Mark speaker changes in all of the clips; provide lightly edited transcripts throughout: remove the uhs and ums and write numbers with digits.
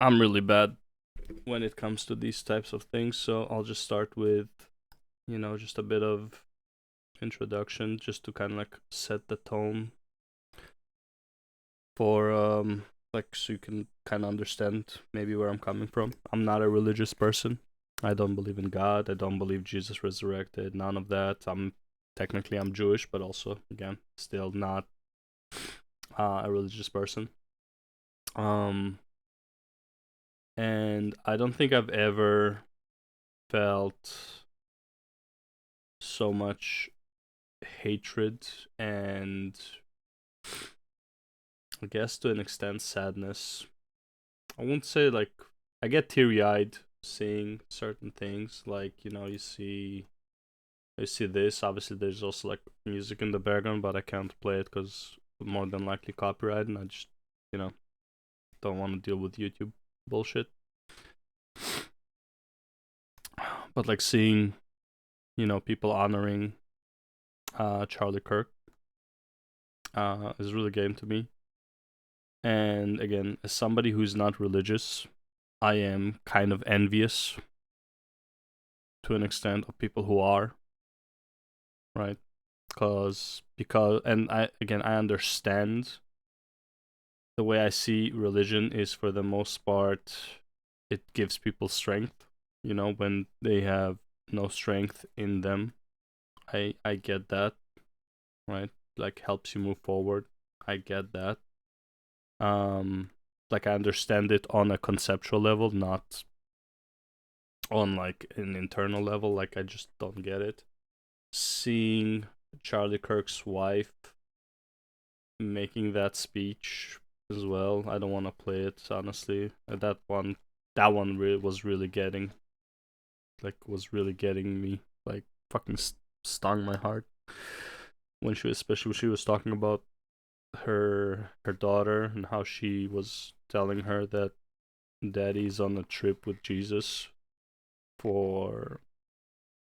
Speaker 1: I'm really bad when it comes to these types of things, so I'll just start with, just a bit of introduction just to kind of like set the tone for like so you can kind of understand maybe where I'm coming from. I'm not a religious person. I don't believe in God. I don't believe Jesus resurrected. None of that. I'm Jewish, but also again still not a religious person. Um and I don't think I've ever felt so much hatred and I guess to an extent sadness. I won't say like I get teary eyed seeing certain things. Like, you see this. Obviously there's also like music in the background, but I can't play it because more than likely copyright and I just, you know, don't want to deal with YouTube bullshit. But like seeing, people honoring Charlie Kirk is really getting to me. And again, as somebody who's not religious, I am kind of envious to an extent of people who are, right? Because and I understand the way I see religion is for the most part it gives people strength, when they have no strength in them. I get that, right? Like helps you move forward. I get that. Um like I understand it on a conceptual level, not on like an internal level. Like I just don't get it. Seeing Charlie Kirk's wife making that speech as well. I don't want to play it honestly. That one was really getting me. Like fucking stung my heart when she was talking about her daughter and how she was telling her that daddy's on a trip with Jesus for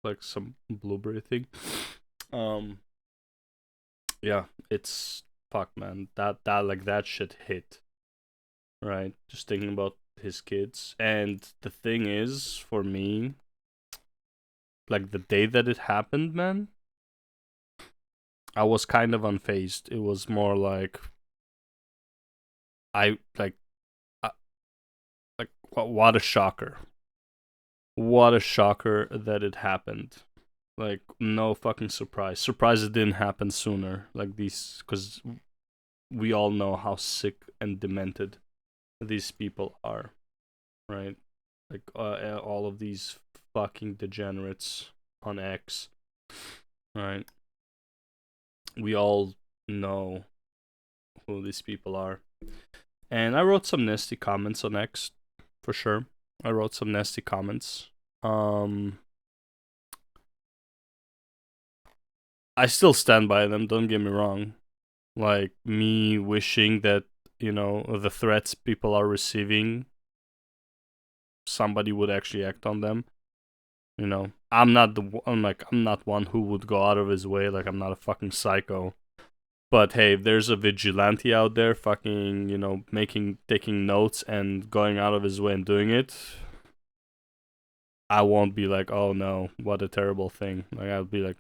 Speaker 1: like some blueberry thing. Um, yeah, it's fuck, man. That shit hit, right? Just thinking about his kids. And the thing is, for me, like the day that it happened, man, I was kind of unfazed. It was more like I like uh, like what a shocker. What a shocker that it happened. Like no fucking surprise. Surprise it didn't happen sooner. Like these cuz we all know how sick and demented these people are, right? Like all of these fucking degenerates on X, right? We all know who these people are. And I wrote some nasty comments on X, for sure. I wrote some nasty comments. Um, I still stand by them. Don't get me wrong. Like me wishing that the threats people are receiving, somebody would actually act on them. I'm not one who would go out of his way. Like I'm not a fucking psycho. But hey, if there's a vigilante out there fucking, taking notes and going out of his way and doing it, I won't be like, oh no, what a terrible thing. Like, I'll be like,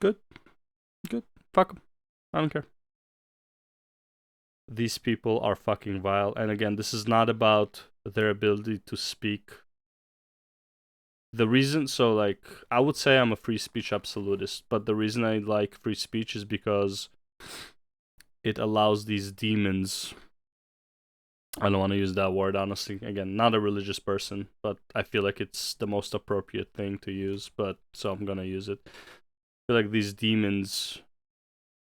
Speaker 1: good, good, fuck 'em. I don't care. These people are fucking vile. And again, this is not about their ability to speak. The reason, so like, I would say I'm a free speech absolutist, but the reason I like free speech is because it allows these demons. I don't want to use that word, honestly. Again, not a religious person, but I feel like it's the most appropriate thing to use, but so I'm gonna use it. I feel like these demons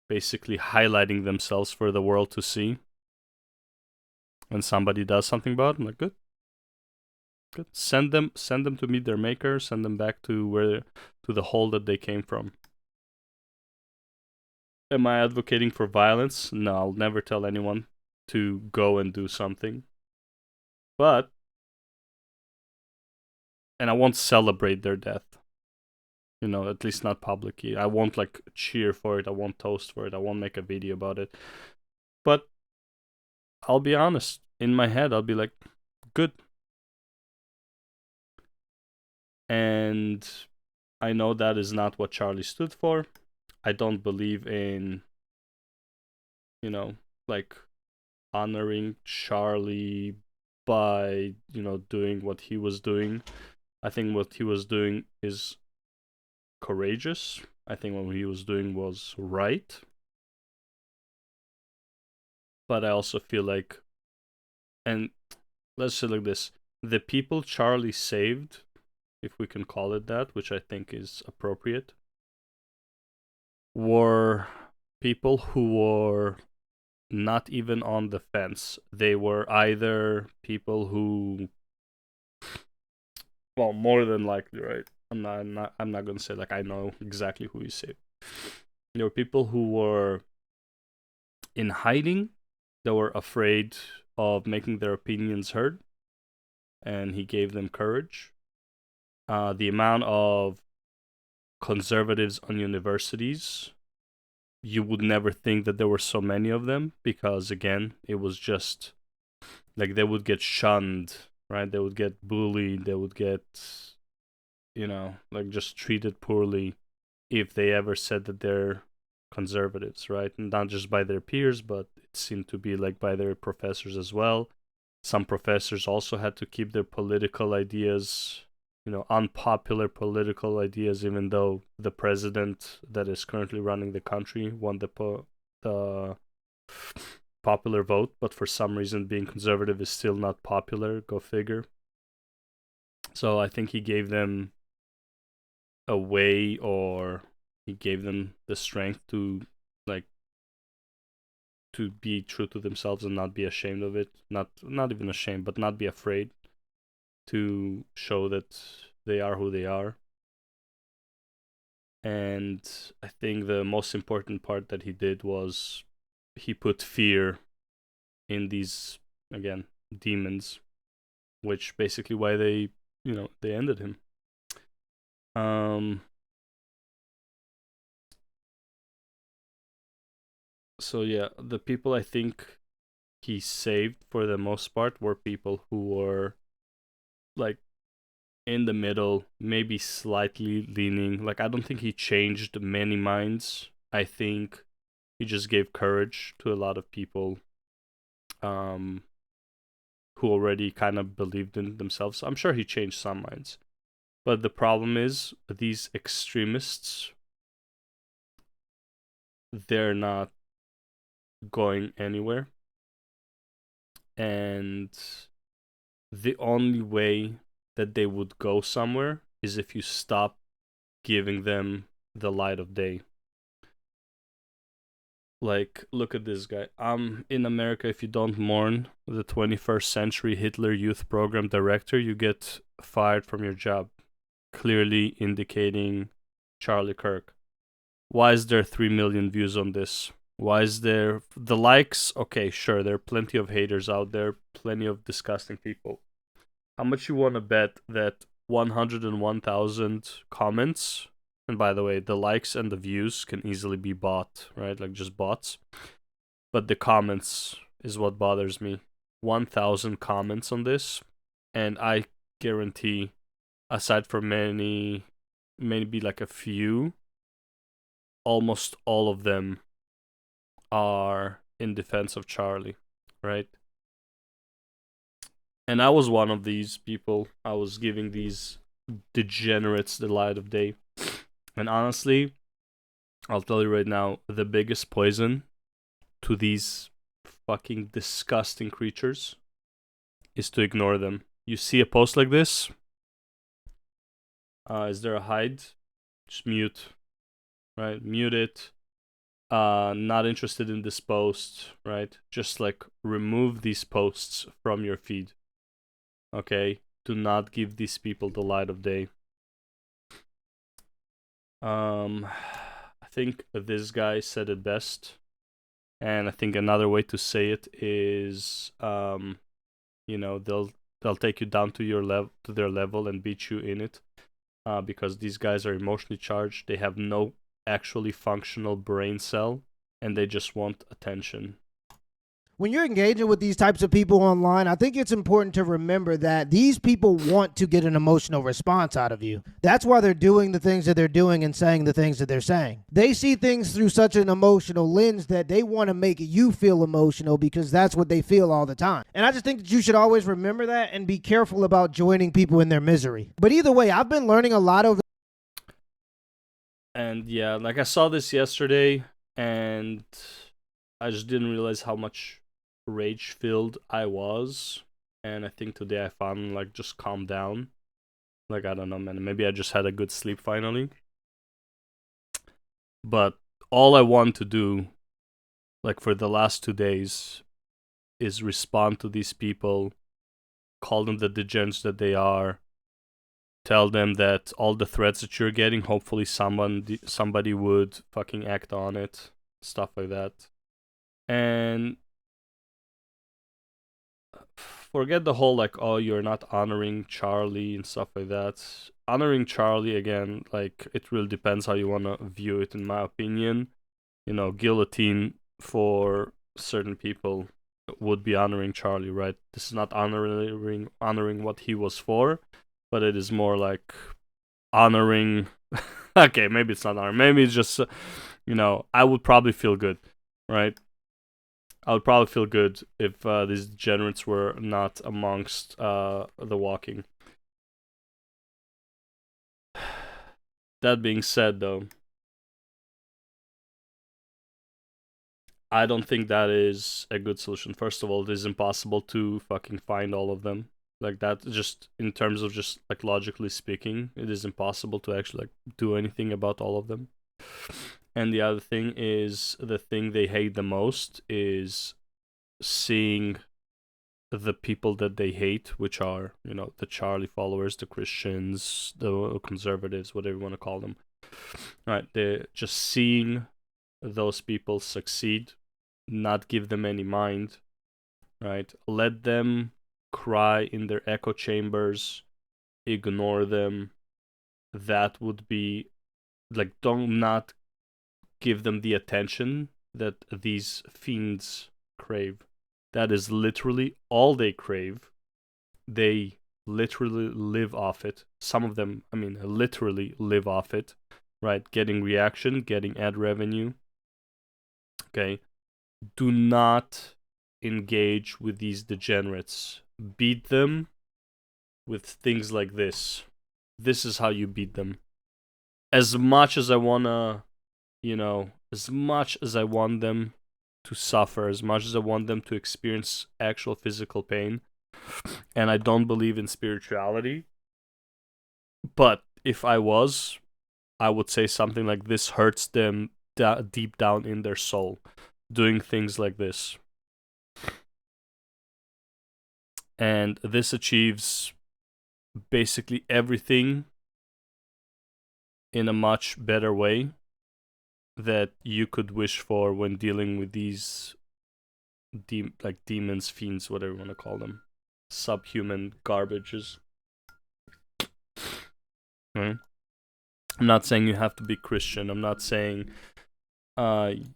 Speaker 1: basically highlighting themselves for the world to see. When somebody does something about it, I'm like, good. Good. Send them to meet their maker, send them back to the hole that they came from. Am I advocating for violence? No, I'll never tell anyone to go and do something. But and I won't celebrate their death. At least not publicly. I won't like cheer for it. I won't toast for it. I won't make a video about it. But I'll be honest. in my head, I'll be like, good. And I know that is not what Charlie stood for. I don't believe in, like honoring Charlie by, doing what he was doing. I think what he was doing is courageous. I think what he was doing was right. But I also feel like, and let's say like this, the people Charlie saved, if we can call it that, which I think is appropriate, were people who were not even on the fence. They were either people who, well, more than likely, right? I'm not gonna say like I know exactly who he saved. There were people who were in hiding, that were afraid of making their opinions heard, and he gave them courage. The amount of conservatives on universities, you would never think that there were so many of them, because again, it was just like they would get shunned, right? They would get bullied, they would get, like just treated poorly if they ever said that they're conservatives, right? And not just by their peers, but it seemed to be like by their professors as well. Some professors also had to keep their political ideas, unpopular political ideas, even though the president that is currently running the country won the popular vote, but for some reason being conservative is still not popular. Go figure. So I think he gave them a way, or he gave them the strength to, like, to be true to themselves and not be ashamed of it. Not even ashamed, but not be afraid to show that they are who they are. And I think the most important part that he did was he put fear in these, again, demons, which basically why they ended him. So yeah, the people I think he saved for the most part were people who were like in the middle, maybe slightly leaning. Like, I don't think he changed many minds. I think he just gave courage to a lot of people um who already kind of believed in themselves. I'm sure he changed some minds. But the problem is these extremists, they're not going anywhere. And the only way that they would go somewhere is if you stop giving them the light of day. Like, look at this guy. In America, if you don't mourn the 21st century Hitler Youth Program director, you get fired from your job. Clearly indicating Charlie Kirk. Why is there 3 million views on this? Why is there the likes? Okay, sure, there are plenty of haters out there, plenty of disgusting people. How much you want to bet that 101,000 comments, and by the way, the likes and the views can easily be bought, right? Like just bots. But the comments is what bothers me. 1,000 comments on this, and I guarantee, aside from maybe like a few, almost all of them are in defense of Charlie, right? And I was one of these people. I was giving these degenerates the light of day. And honestly, I'll tell you right now, the biggest poison to these fucking disgusting creatures is to ignore them. You see a post like this? Is there a hide? Just mute, right? Mute it. Not interested in this post, right? Just like remove these posts from your feed. Okay? Do not give these people the light of day. I think this guy said it best, and I think another way to say it is, they'll take you down to your level, to their level, and beat you in it, because these guys are emotionally charged. They have no actually functional brain cell, and they just want attention.
Speaker 2: when you're engaging with these types of people online, I think it's important to remember that these people want to get an emotional response out of you. That's why they're doing the things that they're doing and saying the things that they're saying. They see things through such an emotional lens that they want to make you feel emotional because that's what they feel all the time. And I just think that you should always remember that and be careful about joining people in their misery. But either way, I've been learning a lot over.
Speaker 1: And yeah, like I saw this yesterday, and I just didn't realize how much rage filled I was. And I think today I finally like just calmed down. Like, I don't know, man. Maybe I just had a good sleep finally. But all I want to do, like for the last 2 days, is respond to these people, call them the degenerates that they are, tell them that all the threats that you're getting, hopefully somebody would fucking act on it, stuff like that. And forget the whole like, oh, you're not honoring Charlie and stuff like that. Honoring Charlie, again, like, it really depends how you want to view it, in my opinion. You know, guillotine for certain people would be honoring Charlie, right? This is not honoring what he was for, but it is more like honoring. Okay, maybe it's not honoring. Maybe it's just, I would probably feel good, right? I would probably feel good if these degenerates were not amongst the walking. That being said, though, I don't think that is a good solution. First of all, it is impossible to fucking find all of them. Like, that, just in terms of just like logically speaking, it is impossible to actually like do anything about all of them. And the other thing is, the thing they hate the most is seeing the people that they hate, which are, the Charlie followers, the Christians, the conservatives, whatever you want to call them. Right, they're just seeing those people succeed, not give them any mind, right? Let them cry in their echo chambers, ignore them. That would be like, don't not give them the attention that these fiends crave. That is literally all they crave. They literally live off it. Some of them, literally live off it, right? Getting reaction, getting ad revenue. Okay. Do not engage with these degenerates. Beat them with things like this. This is how you beat them. As much as I wanna, as much as I want them to suffer, as much as I want them to experience actual physical pain, and I don't believe in spirituality, but if I was, I would say something like, this hurts them deep down in their soul, doing things like this. And this achieves basically everything in a much better way that you could wish for when dealing with these demons, fiends, whatever you want to call them, subhuman garbages. Right? I'm not saying you have to be Christian. I'm not saying I'm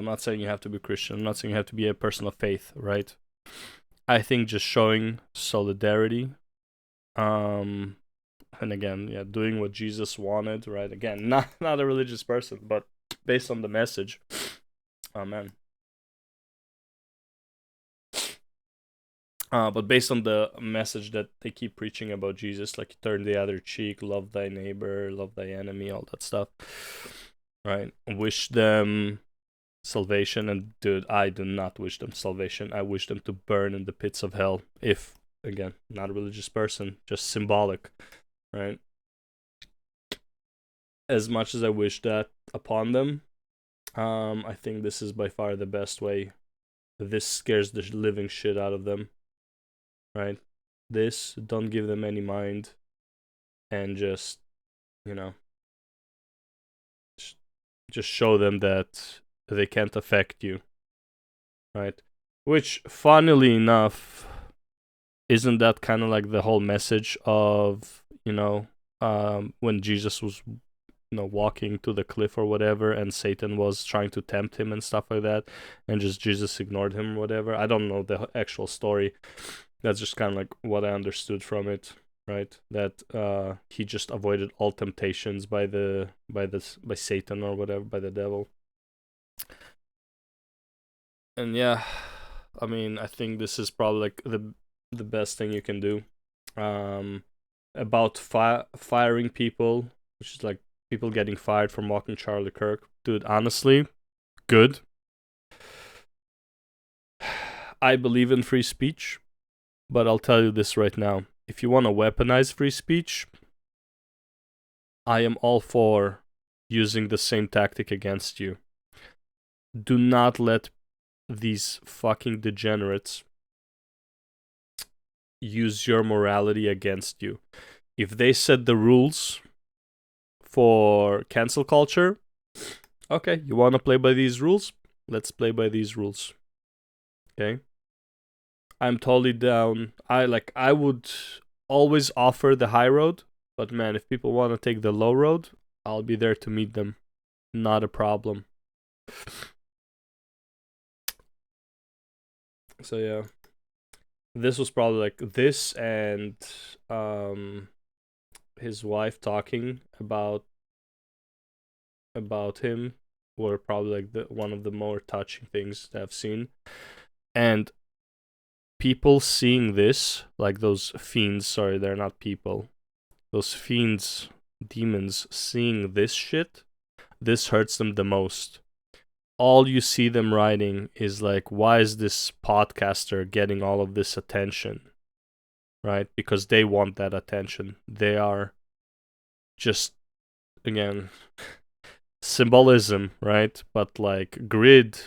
Speaker 1: not saying you have to be Christian. I'm not saying you have to be a person of faith, right? I think just showing solidarity, and again, doing what Jesus wanted, right? Again, not a religious person, but based on the message. Amen. But based on the message that they keep preaching about Jesus, like, turn the other cheek, love thy neighbor, love thy enemy, all that stuff, right? Wish them salvation. And dude, I do not wish them salvation. I wish them to burn in the pits of hell. If, again, not a religious person, just symbolic, right? As much as I wish that upon them, I think this is by far the best way. This scares the living shit out of them, right? This, don't give them any mind, and just, just show them that they can't affect you, right? Which, funnily enough, isn't that kind of like the whole message of, when Jesus was, walking to the cliff or whatever, and Satan was trying to tempt him and stuff like that, and just Jesus ignored him or whatever. I don't know the actual story. That's just kind of like what I understood from it, right? That he just avoided all temptations by Satan or whatever, by the devil. And yeah, I mean, I think this is probably like the best thing you can do. About firing people, which is like people getting fired for mocking Charlie Kirk. Dude, honestly, good. I believe in free speech, but I'll tell you this right now. If you want to weaponize free speech, I am all for using the same tactic against you. Do not let these fucking degenerates use your morality against you. If they set the rules for cancel culture, okay, you want to play by these rules? Let's play by these rules. Okay? I'm totally down. I would always offer the high road, but man, if people want to take the low road, I'll be there to meet them. Not a problem. So yeah. This was probably like this and his wife talking about him were probably like one of the more touching things that I've seen. And people seeing this, like those fiends, sorry, they're not people. Those fiends, demons seeing this shit, this hurts them the most. All you see them writing is like, why is this podcaster getting all of this attention? Right? Because they want that attention. They are just, again, symbolism, right? But like greed,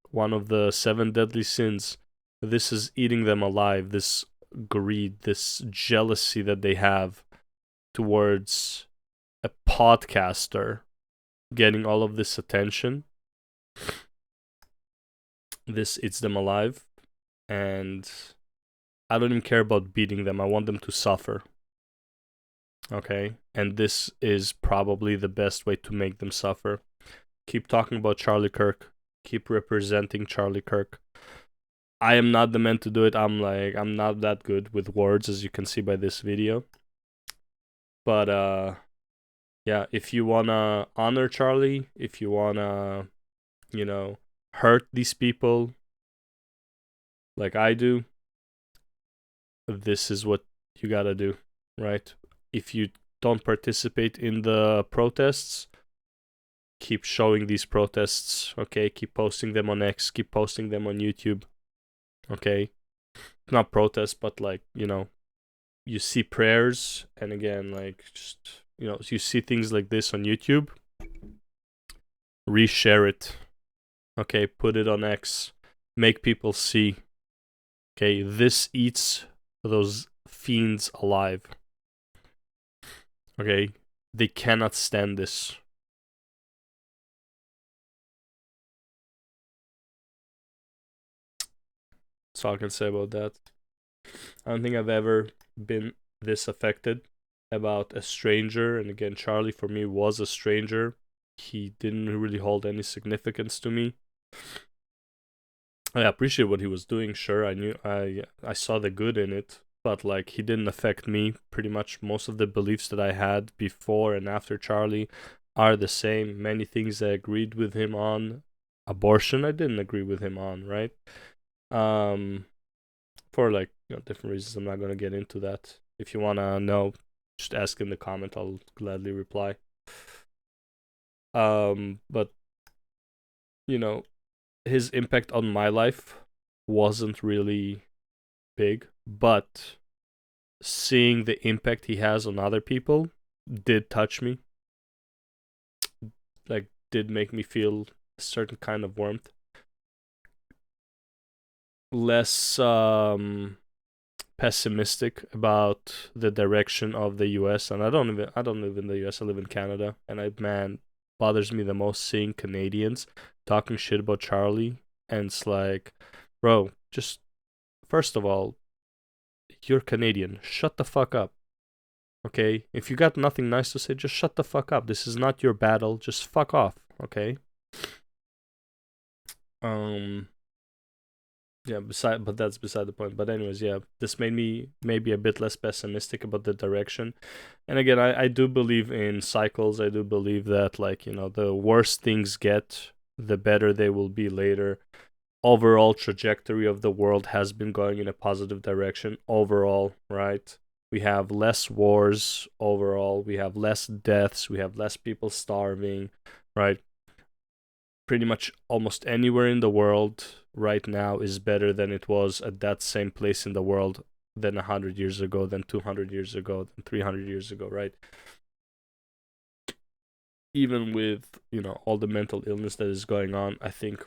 Speaker 1: one of the 7 deadly sins. This is eating them alive. This greed, this jealousy that they have towards a podcaster getting all of this attention. This eats them alive. And I don't even care about beating them. I want them to suffer. Okay? And this is probably the best way to make them suffer. Keep talking about Charlie Kirk. Keep representing Charlie Kirk. I am not the man to do it. I'm not that good with words, as you can see by this video. But yeah, if you wanna honor Charlie, if you wanna, hurt these people like I do, this is what you gotta do, right? If you don't participate in the protests, keep showing these protests, okay? Keep posting them on X, keep posting them on YouTube, okay? Not protests, but like, you see prayers, and again, like, just, you see things like this on YouTube, reshare it, okay? Put it on X, make people see, okay? This eats those fiends alive, okay? They cannot stand this. That's all I can say about that. I don't think I've ever been this affected about a stranger. And again, Charlie for me was a stranger. He didn't really hold any significance to me. I appreciate what he was doing, sure. I saw the good in it, but like he didn't affect me. Pretty much most of the beliefs that I had before and after Charlie are the same. Many things I agreed with him on. Abortion I didn't agree with him on, right? For like different reasons. I'm not gonna get into that. If you wanna know, just ask in the comment. I'll gladly reply. But his impact on my life wasn't really big, but seeing the impact he has on other people did touch me. Like, did make me feel a certain kind of warmth. Less pessimistic about the direction of the US, and I don't live in the US, I live in Canada, and bothers me the most seeing Canadians talking shit about Charlie. And it's like, bro, just first of all, you're Canadian, shut the fuck up. Okay? If you got nothing nice to say, just shut the fuck up. This is not your battle. Just fuck off, okay? Yeah, but that's beside the point. But anyways, yeah, this made me maybe a bit less pessimistic about the direction. And again, I do believe in cycles. I do believe that, like, the worse things get, the better they will be later. Overall trajectory of the world has been going in a positive direction overall, right? We have less wars overall, we have less deaths, we have less people starving, right? Pretty much almost anywhere in the world right now is better than it was at that same place in the world than 100 years ago, than 200 years ago, than 300 years ago, right? Even with, all the mental illness that is going on, I think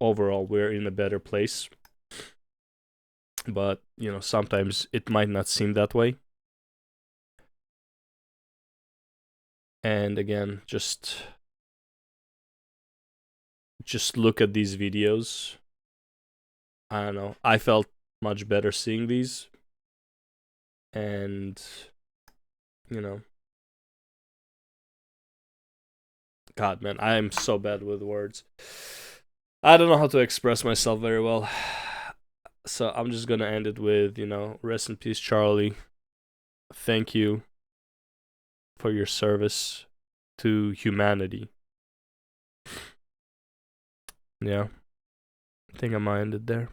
Speaker 1: overall we're in a better place. But, sometimes it might not seem that way. And again, just look at these videos. I don't know. I felt much better seeing these. And, God, man, I am so bad with words. I don't know how to express myself very well. So I'm just gonna end it with, rest in peace, Charlie. Thank you for your service to humanity. Yeah. I think I might end it there.